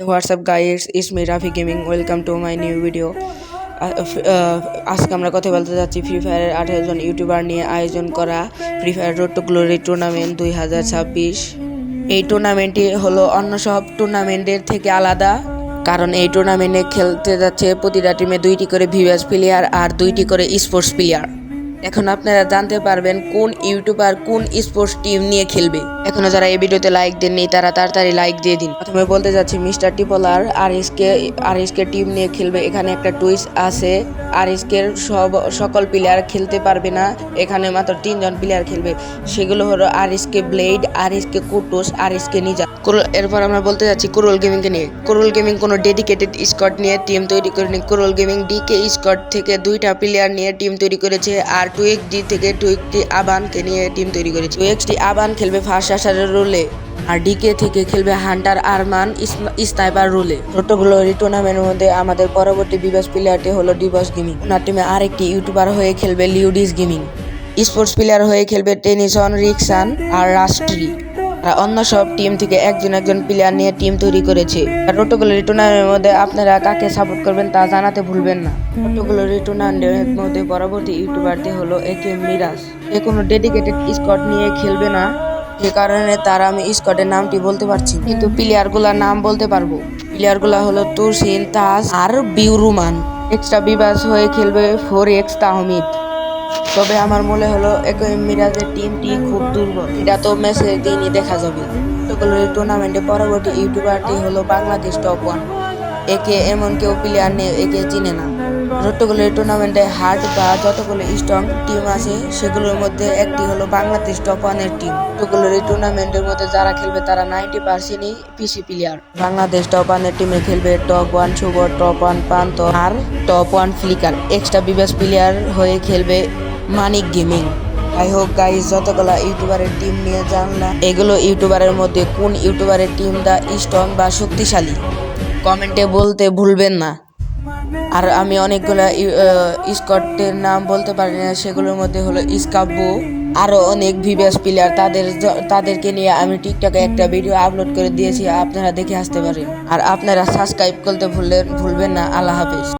What's up guys, it's me Rafi Gaming. Welcome to my new video. আজকে আমরা কথা বলতে যাচ্ছি ফ্রি ফায়ারের 18 জন ইউটিউবার নিয়ে আয়োজন করা free fire road to Glory tournament 2026। এই টুর্নামেন্টটি হলো অন্য সব টুর্নামেন্টের থেকে আলাদা, কারণ এই টুর্নামেন্টে খেলতে যাচ্ছে প্রতিটা টিমে 2টি করে ভিভাস প্লেয়ার আর 2টি করে স্পোর্টস প্লেয়ার। এখন আপনারা জানতে পারবেন কোন ইউটিউবার কোন স্পোর্টস টিম নিয়ে খেলবে। এখনো যারা এই ভিডিওতে লাইক দেননি তারা তাড়াতাড়ি লাইক দিয়ে দিন। প্রথমে বলতে যাচ্ছি মিস্টার টিপলার আরএসকে টিম নিয়ে খেলবে। এখানে একটা টুইস্ট আছে, আরএসকে সকল প্লেয়ার খেলতে পারবে না, এখানে মাত্র 3 জন প্লেয়ার খেলবে। সেগুলো হলো আরএসকে ব্লেড, আরএসকে কুটোস, আরএসকে নিজা। এরপর আমরা বলতে যাচ্ছি কুরুল গেমিংকে নিয়ে। কুরুল গেমিং কোনো ডেডিকেটেড স্কোয়াড নিয়ে টিম তৈরি করেনি। কুরুল গেমিং ডিকে স্কোয়াড থেকে 2টা প্লেয়ার নিয়ে টিম তৈরি করেছে, আর 2xD থেকে 2xD আবানকে নিয়ে টিম তৈরি করেছে। 2xD আবান খেলবে ফার্স্ট আসারের রোলে, আর ডিকে থেকে খেলবে হান্টার আরমান স্নাইপার রোলে। রোড গ্লোরি টুর্নামেন্টের মধ্যে আমাদের পরবর্তী বিবাস প্লেয়ারটি হলো ডিবস গেমিং। ওনার টিমে আরেকটি ইউটিউবার হয়ে খেলবে লিউডিস গেমিং। স্পোর্টস প্লেয়ার হয়ে খেলবে টেনিসন, রিকসান আর রাস্ট্রি। আর অন্য সব টিম থেকে একজন প্লেয়ার নিয়ে টিম তৈরি করেছে। রোড গ্লোরি টুর্নামেন্টের মধ্যে আপনারা কাকে সাপোর্ট করবেন তা জানাতে ভুলবেন না। রোড গ্লোরি টুর্নামেন্টের মধ্যে পরবর্তী ইউটিউবারটি হলো একে মিরাজ। এ কোনো ডেডিকেটেড স্কোয়াড নিয়ে খেলবে না, যে কারণে তার আমি স্কোয়াডের নামটি বলতে পারছি, কিন্তু প্লেয়ারগুলোর নাম বলতে পারবো। প্লেয়ারগুলো হলো তুরসিন, তাজ আর বিউরুমান। এক্সট্রা বিবাস হয়ে খেলবে 4x তাহমিদ। তবে আমার মনে হলো মিরাজের টিমটি খুব দুর্বল, এটা তো ম্যাচের দিনই দেখা যাবে। টুর্নামেন্টে পরবর্তী ইউটিউবারটি হলো বাংলাদেশ টপ 1। একে এমন কেউ প্লেয়ার নেই একে চিনে না। রোড্ডগুলোর টুর্নামেন্টে হার্ড বা যতগুলো স্ট্রং টিম আছে সেগুলোর মধ্যে একটি হলো বাংলাদেশ টপ 1-এর টিম। রোড্ডগুলোর এই টুর্নামেন্টের মধ্যে যারা খেলবে তারা 90%ই পিসি প্লেয়ার। বাংলাদেশ টপ 1-এর টিমে খেলবে টপ 1 শুভ, টপ 1 প্রান্ত আর টপ 1 ফ্লিকার। এক্সট্রা বিবাস প্লেয়ার হয়ে খেলবে মানিক গেমিং। যাই হোক গাইস, যতগুলো ইউটিউবারের টিম নিয়ে জানলাম, এগুলো ইউটিউবারের মধ্যে কোন ইউটিউবারের টিম দা স্ট্রং বা শক্তিশালী কমেন্টে বলতে ভুলবেন না। আর আমি অনেকগুলো স্কটের নাম বলতে পারি না, সেগুলোর মধ্যে হলো স্কাব্বো, আরো অনেক ভিভিএস প্লেয়ার। তাদেরকে নিয়ে আমি টিকটকে একটা ভিডিও আপলোড করে দিয়েছি, আপনারা দেখে আসতে পারেন। আর আপনারা সাবস্ক্রাইব করতে ভুলবেন না। আল্লাহ হাফেজ।